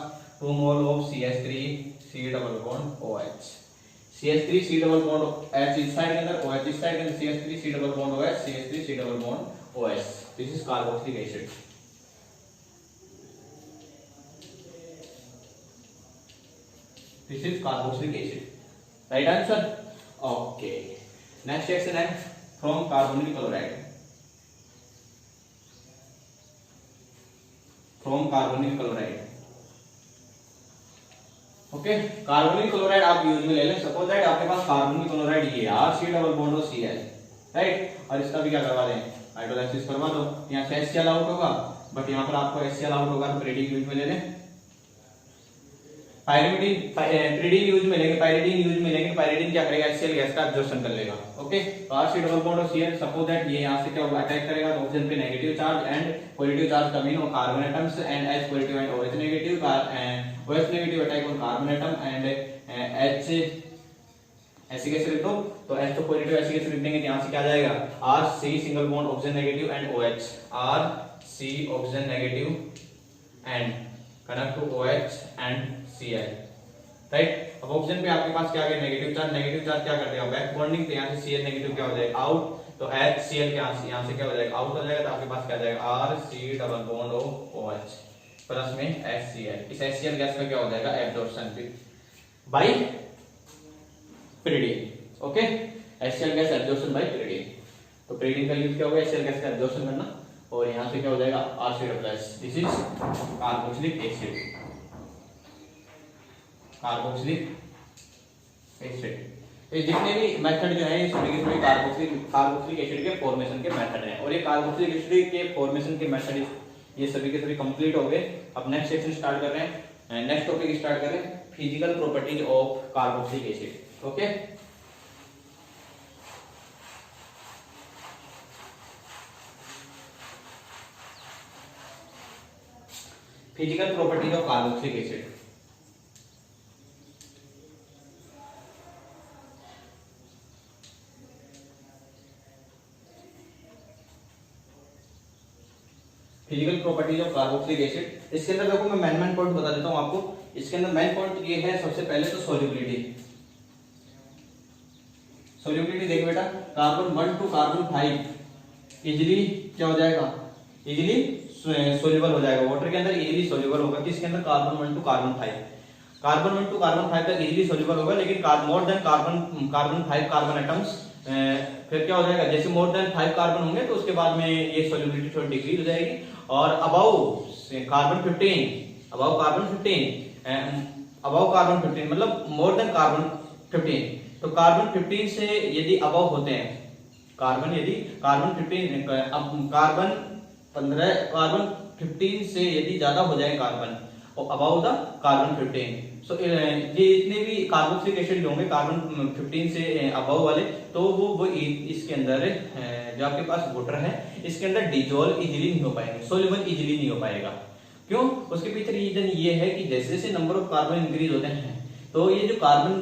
2 mole of CH3 C⸻OH, CH3 C⸻OH इस साइड के अंदर, OH इस साइड के अंदर, CH3 C⸻OH, CH3 C⸻OH। This is carboxylic acid. This is carboxylic acid. Right answer? Okay. Next reaction is from carbonyl chloride. From carbonyl chloride. Okay, carbonyl chloride आप use में ले लें। Suppose that आपके पास carbonyl chloride ये RC⸻OCl, right, और इसका भी क्या करवा दें, हाइड्रोलाइसिस करवा दो। यहाँ से HCl आउट होगा, बट यहाँ पर आपको HCl आउट होगा तो pyridine यूज में ले लें। pyridine यूज में लेंगे, pyridine यूज में लेंगे। pyridine क्या करेगा, HCl गैस का एब्जॉर्प्शन कर लेगा। ओके, तो RC⸻OCl सपोज दैट ये यहाँ से क्या होगा, अटैक करेगा तो ऑक्सीजन पे negative charge and positive charge come in on carbon atoms and H positive and OH negative, OH negative attack on carbon atom and H acid gas लिख दो। तो H तो पॉजिटिव एसिड गैस लिख देंगे, यहाँ से क्या जाएगा, RC single bond oxygen negative and OH, RC oxygen negative and connect to OH and Cl। Right, अब ऑक्सीजन पे आपके पास क्या आ गया, नेगेटिव चार्ज क्या कर देगा, बैक बॉन्डिंग। तो यहाँ से Cl नेगेटिव क्या हो जाएगा, आउट। तो HCl के यहाँ से क्या हो जाएगा, आउट हो जाएगा। तो आपके पास क्या जाएगा, RC⸻OH प्लस में HCl। इस HCl गैस का क्या हो जाएगा, absorption by pyridine। Okay, HCl gas absorption by pyridine। तो pyridine का यूज क्या होगा, HCl गैस का एब्जॉर्प्शन करना, और यहाँ से क्या हो जाएगा, RC+। This is carboxylic acid. Carboxylic acid. ये जितने भी मेथड जो है ये सभी के सभी कार्बोक्सिलिक एसिड के फॉर्मेशन के मेथड हैं। और ये कार्बोक्सिलिक एसिड के फॉर्मेशन के मेथड ये सभी के सभी कंप्लीट हो गए। अब नेक्स्ट सेक्शन स्टार्ट कर रहे हैं, नेक्स्ट टॉपिक स्टार्ट कर रहे हैं, physical properties of carboxylic acid. Okay, physical properties of carboxylic acid. Physical properties of carboxylic acid, इसके अंदर देखो मैं मेन पॉइंट बता देता हूं आपको। इसके अंदर मेन पॉइंट ये है, सबसे पहले तो सोल्युबिलिटी। सोल्युबिलिटी देख बेटा, कार्बन 1 to कार्बन 5 इजीली क्या हो जाएगा, इजीली सोल्यूबल हो जाएगा वाटर के अंदर, इजीली सोल्यूबल होगा। किसके अंदर, carbon 1 to carbon 5। Carbon 1 to carbon 5 तक इजीली सोल्यूबल होगा, लेकिन more than carbon 5 carbon atoms फिर क्या हो जाएगा, जैसे मोर देन 5 कार्बन होंगे तो उसके बाद में ये सोल्युबिलिटी थोड़ी डिक्रीज हो जाएगी। और अबव कार्बन 15, अबव कार्बन 15 मतलब मोर देन कार्बन 15, तो कार्बन 15 से यदि अबव होते हैं, यदि कार्बन 15 से यदि ज्यादा हो जाए कार्बन और अबव द कार्बन 15, सो ये इतने भी कार्बोक्सिलिक एसिड होंगे कार्बन 15 से अबव वाले, तो वो इसके अंदर जो आपके पास वाटर है इसके अंदर डिजोल्व इजीली नहीं हो पाएंगे, सोल्यूबल इजीली नहीं हो पाएगा। क्यों, उसके पीछे रीजन ये है कि जैसे जैसे नंबर ऑफ कार्बन इंक्रीज होते हैं तो ये जो कार्बन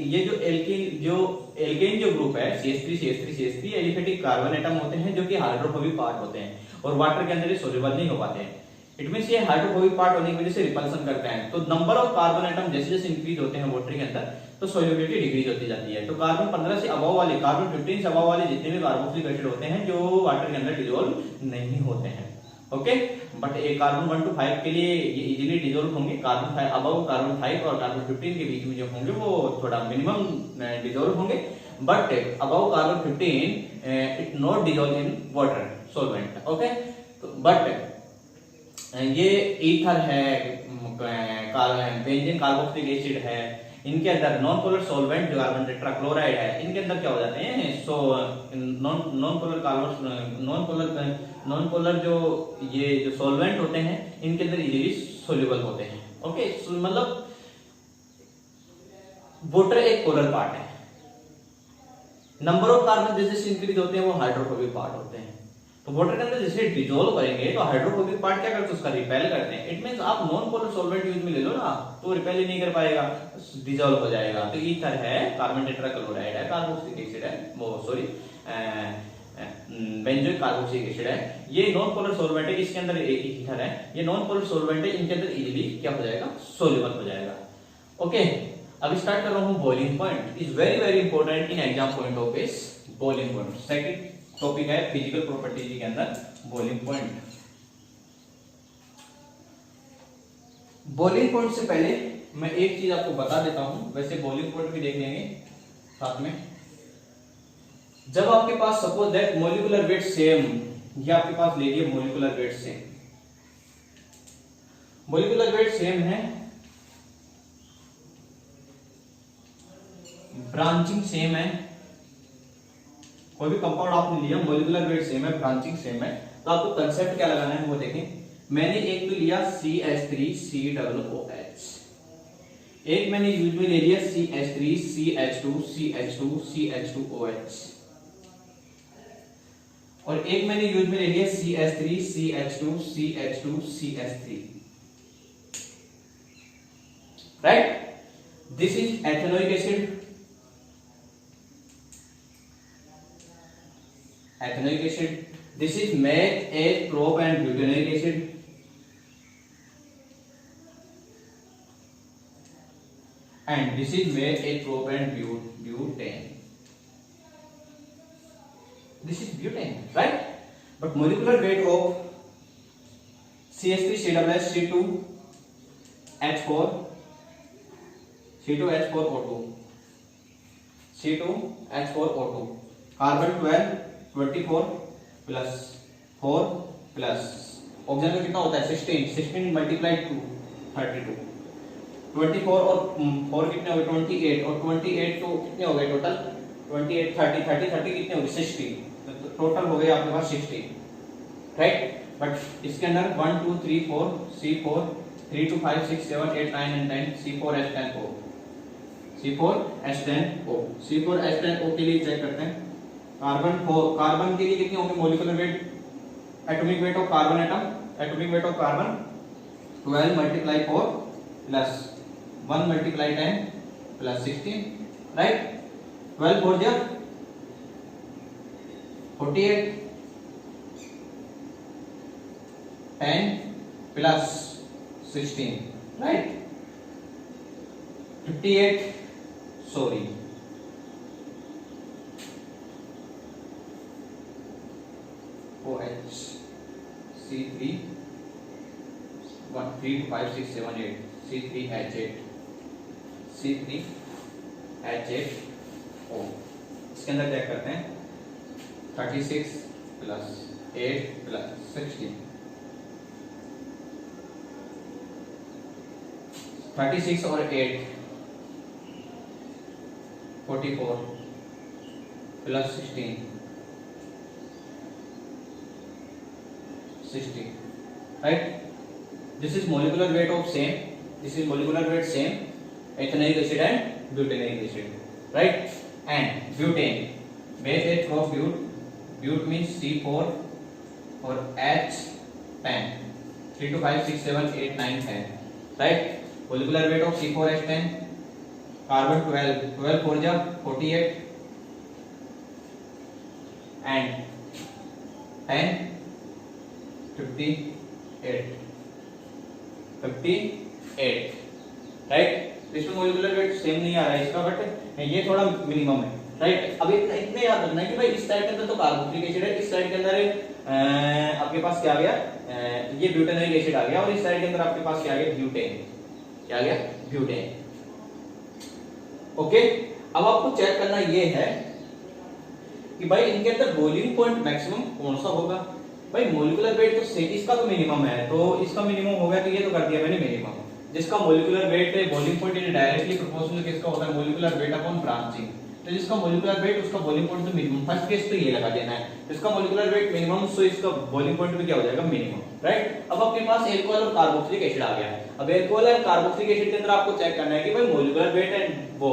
ये जो एल्केन जो ग्रुप है CH3 एलिफेटिक कार्बन एटम होते हैं जो कि हाइड्रोफोबिक पार्ट होते हैं और वाटर के अंदर ये सोल्यूबल नहीं हो पाते हैं। इट मींस ये हाइड्रोफोबिक पार्ट होने की वजह से रिपल्सन करते हैं। तो नंबर ऑफ कार्बन एटम जैसे जैसे इंक्रीज होते हैं वाटर के अंदर तो सोल्युबिलिटी डिक्रीज होती जाती है। तो कार्बन 15 से अबव वाले, कार्बन 15 से अबव वाले जितने भी कार्बोक्सिलिक एसिड होते हैं जो वाटर के अंदर डिसॉल्व नहीं होते हैं। ओके, बट एक कार्बन 1 to 5 के लिए ये इजीली डिसॉल्व होंगे। कार्बन 5 अबव कार्बन 5 और कार्बन 15 के बीच में जो होंगे वो थोड़ा मिनिमम डिसॉल्व होंगे, but above carbon 15 it not dissolve in water solvent. Okay, तो बट ये ईथर है, बेंजीन कार्बोक्सिलिक एसिड है, इनके अंदर नॉन पोलर सॉल्वेंट जो कार्बन टेट्राक्लोराइड है इनके अंदर क्या हो जाते हैं, सो नॉन पोलर जो ये जो सॉल्वेंट होते हैं इनके अंदर इजीली सोल्यूबल होते हैं। ओके, मतलब वाटर एक पोलर पार्ट है, नंबर ऑफ कार्बन जैसे इंक्रीज होते हैं वो हाइड्रोफोबिक पार्ट होते हैं। तो वाटर के अंदर जैसे डिसॉल्व करेंगे तो हाइड्रोफोबिक पार्ट क्या करते हैं, उसका रिपेल करते हैं। इट मींस आप नॉन पोलर सॉल्वेंट यूज में ले लो ना तो रिपेल ही नहीं कर पाएगा, डिसॉल्व हो जाएगा। तो ईथर है, कार्बन टेट्राक्लोराइड है, कार्बोक्सिलिक एसिड है, वो सॉरी बेंजोइक कार्बोक्सिलिक एसिड है, ये नॉन पोलर सॉल्वेंट है। इसके अंदर ईथर है, ये नॉन पोलर सॉल्वेंट है, इनके अंदर इजीली क्या हो जाएगा, सोल्यूबल हो जाएगा। ओके, अब स्टार्ट कर रहा हूं boiling point. Is very very important in exam point of इस बॉइलिंग पॉइंट। सेकंड टॉपिक है फिजिकल प्रॉपर्टीज के अंदर बॉइलिंग पॉइंट। बॉइलिंग पॉइंट से पहले मैं एक चीज आपको बता देता हूं, वैसे बॉइलिंग पॉइंट भी देख लेंगे साथ में। जब आपके पास suppose that molecular weight same, ये आपके पास ले लिया molecular weight same, molecular weight same है, ब्रांचिंग सेम है, कोई भी कंपाउंड आपने लिया मॉलिक्यूलर वेट सेम है, ब्रांचिंग सेम है, तो आपको कंसेप्ट क्या लगाना है वो देखें। मैंने एक तो लिया CH3COOH, एक मैंने यूज में ले लिया CH3CH2CH2CH2OH, और एक मैंने यूज में ले लिया CH3CH2CH2CH3। Right, this is ethanoic acid, ethanoic acid. This is meth, H, prop and butanoic acid. And this is meth, H, prop and butane. This is butane, right? But molecular weight of CH3 COOH C2H4 C2H4O2 C2H4O2 carbon 12 24 plus 4 plus oxygen का कितना होता है 16 multiplied 2 32 24 और 4 कितने हो गए 28, और 28 तो कितने हो गए टोटल 28 30 30 30 कितने हो गए 60, तो टोटल हो गए आपके पास 60, राइट। बट इसके अंदर 1 2 3 4 C4 3 2 5 6 7 8 9 and 10 C4H10O, C4H10O, C4H10O के लिए चेक करते हैं। कार्बन के लिए कितनी होंगे molecular weight, atomic weight of carbon atom, atomic weight of carbon 12 multiply 4 plus 1 multiply 10 plus 16, right. 12 4 जा 48, 10 plus 16, right. 58 sorry OH C3 1 3 2 5 6 7 8 C3H8 C3H8O। इसके अंदर चेक करते हैं 36 प्लस 8 प्लस 16, 36 और 8 44 plus 16 60, right? This is molecular weight of same. This is molecular weight same. Ethanoic acid and butanoic acid, right? And butane, base H of but. But means C4 or H10. 3 to 5 6 7 8 9 10, right? Molecular weight of C4H10. Carbon 12. 12 4 ja 48 and 10 58, right. इसमें molecular weight same नहीं आ रहा है इसका, but ये थोड़ा minimum है, right. अब इतने याद रखना है कि भाई इस साइड के अंदर तो कार्बोक्सिलिक एसिड है, इस साइड के अंदर आपके पास क्या आ गया, ये ब्यूटेनोइक एसिड आ गया, और इस साइड के अंदर आपके पास क्या आ गया ब्यूटेन, क्या आ गया ब्यूटेन। ओके, अब आपको चेक करना ये है कि भाई इनके अंदर बॉइलिंग पॉइंट मैक्सिमम कौन सा होगा। भाई मोलिकुलर वेट तो सेम, इसका तो मिनिमम है, तो इसका मिनिमम हो गया, तो ये तो कर दिया मैंने मिनिमम। जिसका molecular weight boiling point directly proportional किसका होता है, मोलिकुलर वेट अपॉन ब्रांचिंग। तो जिसका मोलिकुलर वेट उसका बॉइलिंग पॉइंट तो मिनिमम, फर्स्ट केस तो ये लगा देना है, जिसका मोलिकुलर वेट मिनिमम सो इसका बॉइलिंग पॉइंट भी क्या हो जाएगा मिनिमम, राइट। अब आपके पास एल्कोहल और कार्बोक्सिलिक एसिड आ गया। अब एल्कोहल और कार्बोक्सिलिक एसिड के अंदर आपको चेक करना है कि भाई मोलिकुलर वेट एंड वो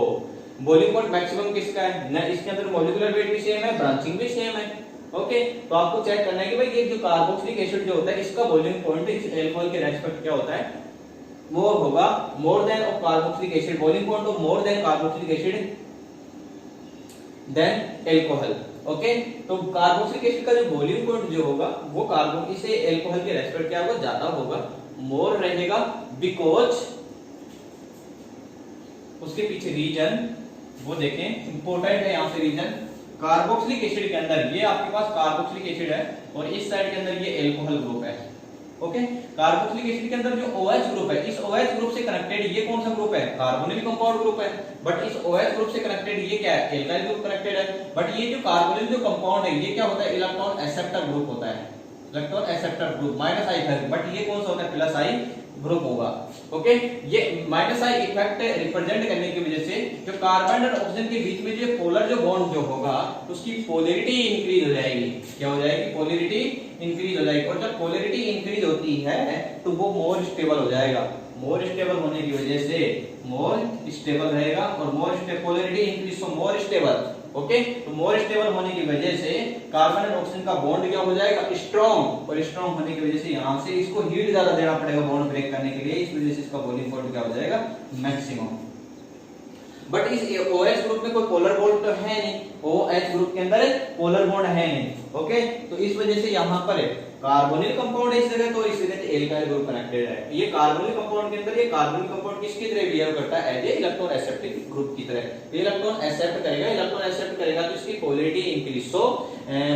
बॉइलिंग पॉइंट मैक्सिमम किसका है ना, इसके अंदर मोलिकुलर वेट भी सेम है, ब्रांचिंग भी सेम है। ओके, तो आपको चेक करना है कि भाई ये जो कार्बोक्सिलिक एसिड जो होता है इसका बॉइलिंग पॉइंट इस एल्कोहल के रेस्पेक्ट क्या होता है, वो होगा more than of carboxylic acid, boiling point of more than carboxylic acid than alcohol. Okay, तो कार्बोक्सिलिक एसिड का जो बॉइलिंग पॉइंट जो होगा वो कार्बन इसे एल्कोहल के रेस्पेक्ट क्या होगा, ज्यादा होगा, मोर रहेगा, बिकॉज उसके पीछे रीजन वो देखें, इंपॉर्टेंट है यहां से रीजन। कार्बोक्सिलिक एसिड के अंदर ये आपके पास कार्बोक्सिलिक एसिड है और इस साइड के अंदर ये एल्कोहल ग्रुप है। ओके, कार्बोक्सिलिक एसिड के अंदर जो OH ग्रुप है, इस OH ग्रुप से कनेक्टेड ये कौन सा ग्रुप है, कार्बोनिल कंपाउंड ग्रुप है। बट इस OH ग्रुप से कनेक्टेड ये क्या है, एल्काइल ग्रुप कनेक्टेड है। बट ये जो कार्बोनिल जो कंपाउंड है ये क्या होता है, इलेक्ट्रॉन एक्सेप्टर ग्रुप होता है, electron acceptor group -I, but ये कौन सा होता है, +I ग्रुप होगा। ओके, ये -I इफेक्ट रिप्रेजेंट करने की वजह से जो कार्बन और ऑक्सीजन के बीच में जो पोलर जो बॉन्ड जो होगा उसकी पोलैरिटी इंक्रीज हो जाएगी। क्या हो जाएगी, पोलैरिटी इंक्रीज हो जाएगी। और जब पोलैरिटी इंक्रीज होती है तो वो मोर स्टेबल हो जाएगा। मोर स्टेबल होने की वजह से मोर स्टेबल रहेगा, और मोर पोलैरिटी इंक्रीज तो मोर स्टेबल। ओके, तो मोर स्टेबल होने की वजह से कार्बन और ऑक्सीजन का बॉन्ड क्या हो जाएगा, स्ट्रॉन्ग, और स्ट्रॉन्ग होने की वजह से यहां से इसको हीट ज्यादा देना पड़ेगा बॉन्ड ब्रेक करने के लिए, इस वजह से इसका बॉइलिंग पॉइंट क्या हो जाएगा, मैक्सिमम। बट इस OH ग्रुप में कोई पोलर बॉन्ड तो है नहीं, OH ग्रुप के अंदर पोलर बॉन्ड है नहीं। ओके, तो इस वजह से यहां पर कार्बोनिल कंपाउंड है इस जगह, तो इस जगह से एल्काइल ग्रुप कनेक्टेड है। ये कार्बोनिल कंपाउंड के अंदर ये कार्बोनिल कंपाउंड किसकी तरह बिहेव करता है, as a electron accepting group की तरह। इलेक्ट्रॉन एक्सेप्ट करेगा, इलेक्ट्रॉन एक्सेप्ट करेगा तो इसकी polarity increase, so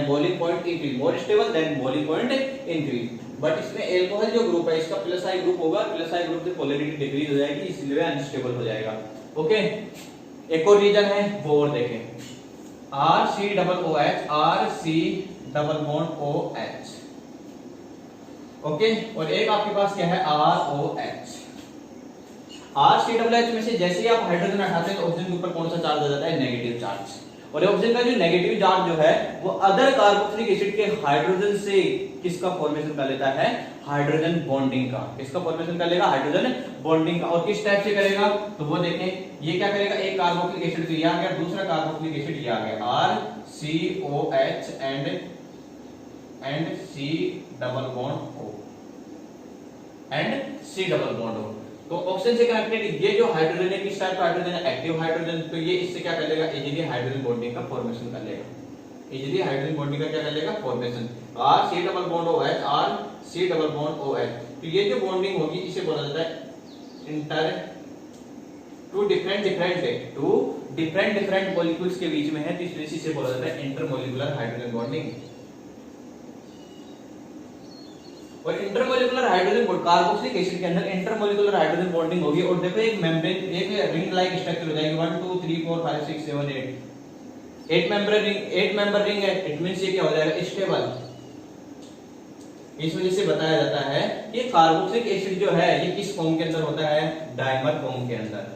boiling point increase, more stable than boiling point increase. But इसमें एल्कोहल जो ग्रुप है इसका +I ग्रुप होगा, +I ग्रुप से पोलैरिटी डिक्रीज हो जाएगी, इसलिए अनस्टेबल हो जाएगा। ओके, एक और रीजन है वो और देखें, RC double bond OH। Okay, और एक आपके पास क्या है, ROH। RCOH में से जैसे ही आप हाइड्रोजन हटाते हैं तो ऑक्सीजन के ऊपर कौन सा चार्ज आ जाता है, नेगेटिव चार्ज। और ऑक्सीजन का जो नेगेटिव चार्ज जो है वो अदर कार्बोक्सिलिक एसिड के हाइड्रोजन से किसका फॉर्मेशन कर लेता है, हाइड्रोजन बॉन्डिंग का। किसका फॉर्मेशन कर लेगा, हाइड्रोजन बॉन्डिंग का। और किस टाइप से करेगा, तो वो देखें ये क्या करेगा, एक कार्बोक्सिलिक एसिड तो ये आ गया, दूसरा कार्बोक्सिलिक एसिड ये आ गया, RCOH and C double bond O and C double bond O। तो ऑक्सीजन से कनेक्टेड ये जो हाइड्रोजन है किस टाइप का हाइड्रोजन है, एक्टिव हाइड्रोजन। तो ये इससे क्या कर लेगा, इजीली हाइड्रोजन बॉन्डिंग का फॉर्मेशन कर लेगा, इजीली हाइड्रोजन बॉन्डिंग का क्या कर लेगा, formation. RC double bond OH, RC double bond OH। तो ये जो बॉन्डिंग होगी इसे बोला जाता है इंटर टू डिफरेंट मॉलिक्यूल्स के बीच में है, तो इस वजह से बोला जाता है इंटरमॉलिक्यूलर हाइड्रोजन बॉन्डिंग। और intermolecular hydrogen bond carboxylic acid के अंदर इंटरमॉलिक्यूलर हाइड्रोजन बॉन्डिंग होगी। और देखो एक मेम्ब्रेन, एक रिंग लाइक स्ट्रक्चर हो जाएगी, 1 2 3 4 5 6 7 8 मेंबर रिंग है। इट मींस ये क्या हो जाएगा, स्टेबल। इस वजह से बताया जाता है कि कार्बोक्सिलिक एसिड जो है ये किस फॉर्म के अंदर होता है, डाइमर फॉर्म के अंदर।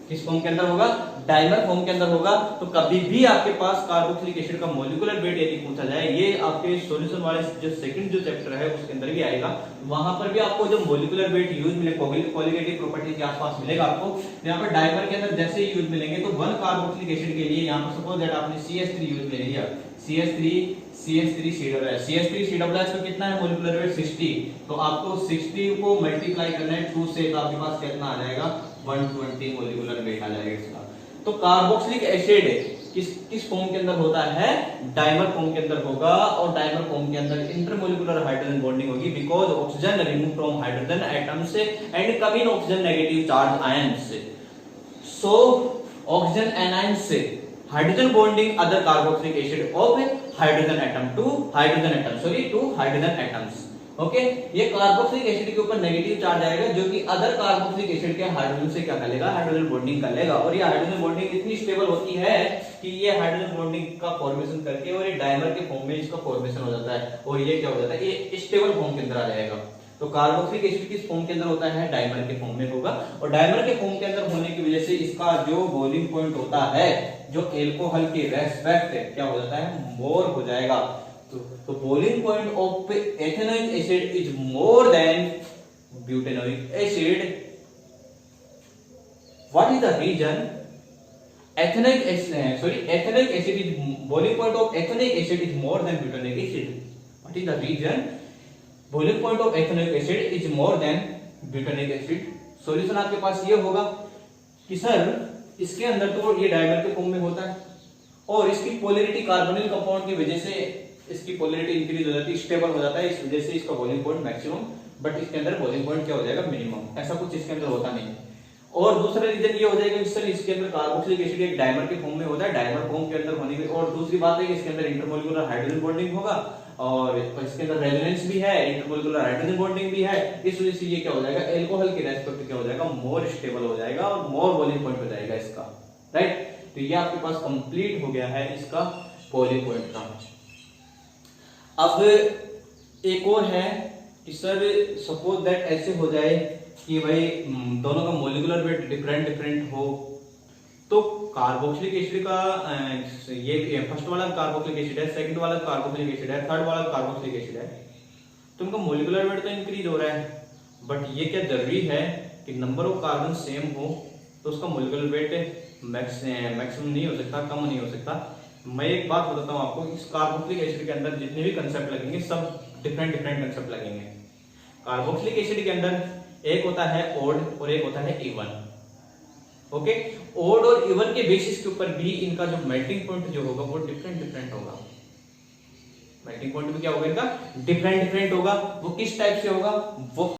किस फॉर्म के अंदर होगा, डाइमर फॉर्म के अंदर होगा। तो कभी भी आपके पास कार्बोक्सिलिक एसिड का मॉलिक्यूलर वेट यदि पूछा जाए, ये आपके सॉल्यूशन वाले जो सेकंड जो चैप्टर है उसके अंदर भी आएगा, वहां पर भी आपको जो मॉलिक्यूलर वेट यूज मिले, कोलिगेटिव प्रॉपर्टी के आसपास मिलेगा आपको। यहाँ पर डाइमर के अंदर जैसे ही यूज मिलेंगे तो 1 कार्बोक्सिलिक एसिड के लिए यहाँ पर सपोज दैट आपने CH3 यूज ले लिया, CH3COH का कितना है मॉलिक्यूलर वेट 60। तो आपको 60 को मल्टीप्लाई करना है 2 से, तो आपके पास कितना आ जाएगा, 120 मॉलिक्यूलर वेट आ जाएगा इसका। तो कार्बोक्सिलिक एसिड किस फॉर्म के अंदर होता है, डाइमर फॉर्म के अंदर होगा। और डाइमर फॉर्म के अंदर इंटरमॉलिक्यूलर हाइड्रोजन बॉन्डिंग होगी, because oxygen remove from hydrogen atoms and come in oxygen negative charge ions. So oxygen anions से hydrogen bonding other carboxylic acid of hydrogen atom to hydrogen atoms. Okay, ये carboxylic acid के ऊपर negative charge आएगा जो कि other carboxylic acid के hydrogen से क्या कर लेगा, हाइड्रोजन बॉन्डिंग कर लेगा। और ये हाइड्रोजन बॉन्डिंग इतनी स्टेबल होती है कि ये हाइड्रोजन बॉन्डिंग का फॉर्मेशन करके और ये डाइमर के फॉर्म में इसका फॉर्मेशन हो जाता है। और ये क्या हो जाता है, ये स्टेबल फॉर्म के अंदर आ जाएगा। तो कार्बोक्सिलिक एसिड किस फॉर्म के अंदर होता है, डाइमर के फॉर्म में होगा। और डाइमर के फॉर्म के अंदर होने की वजह से इसका जो बॉइलिंग पॉइंट होता है, जो अल्कोहल के रेस्पेक्ट क्या हो जाता है, मोर हो जाएगा। तो boiling point of ethanoic acid is more than butanoic acid. What is the reason, ethanoic acid is boiling point of ethanoic acid is more than butanoic acid. What is the reason, boiling point of ethanoic acid is more than butanoic acid. Solution आपके पास ये होगा कि sir इसके अंदर तो ये dimer के फॉर्म में होता है और इसकी पोलैरिटी कार्बोनिल कंपाउंड की वजह से इसकी पोलैरिटी इंक्रीज हो जाती है, स्टेबल हो जाता है, इस वजह से इसका बॉइलिंग पॉइंट मैक्सिमम, बट इसके अंदर बॉइलिंग पॉइंट क्या हो जाएगा, मिनिमम। ऐसा कुछ इसके अंदर होता नहीं। और दूसरा रीजन ये हो जाएगा कि सर इसके अंदर कार्बोक्सिलिक एसिड एक डाइमर के फॉर्म में होता है, डाइमर फॉर्म के अंदर होने की। और दूसरी बात है कि इसके अंदर इंटरमॉलिक्यूलर हाइड्रोजन बॉन्डिंग होगा और इसके अंदर रेजोनेंस भी है, इंटरमॉलिक्यूलर हाइड्रोजन बॉन्डिंग भी है। इस वजह से ये क्या हो जाएगा, अल्कोहल के रेस्पेक्ट क्या हो जाएगा, मोर स्टेबल हो जाएगा और मोर बॉइलिंग पॉइंट हो जाएगा इसका, राइट। तो ये आपके पास कंप्लीट हो गया है इसका बॉइलिंग पॉइंट का। अब एक और है कि सर सपोज दैट ऐसे हो जाए कि भाई दोनों का मॉलिक्यूलर वेट डिफरेंट हो, तो कार्बोक्सिलिक एसिड का ये फर्स्ट वाला कार्बोक्सिलिक एसिड है, सेकंड वाला कार्बोक्सिलिक एसिड है, थर्ड वाला कार्बोक्सिलिक एसिड है, तो उनका मॉलिक्यूलर वेट तो इंक्रीज हो रहा है, बट ये क्या जरूरी है कि नंबर ऑफ कार्बन सेम हो तो उसका मॉलिक्यूलर वेट मैक्सिमम नहीं हो सकता, कम नहीं हो सकता। मैं एक बात बताता हूँ आपको, इस कार्बोक्सिलिक एसिड के अंदर जितने भी कंसेप्ट लगेंगे सब डिफरेंट कंसेप्ट लगेंगे। कार्बोक्सिलिक एसिड के अंदर एक होता है ओड और एक होता है इवन। ओके, ओड और इवन के बेसिस के ऊपर भी इनका जो मेल्टिंग पॉइंट जो होगा वो डिफरेंट होगा। मेल्टिंग पॉइंट भी क्या होगा इनका, डिफरेंट होगा। वो किस टाइप से होगा, वो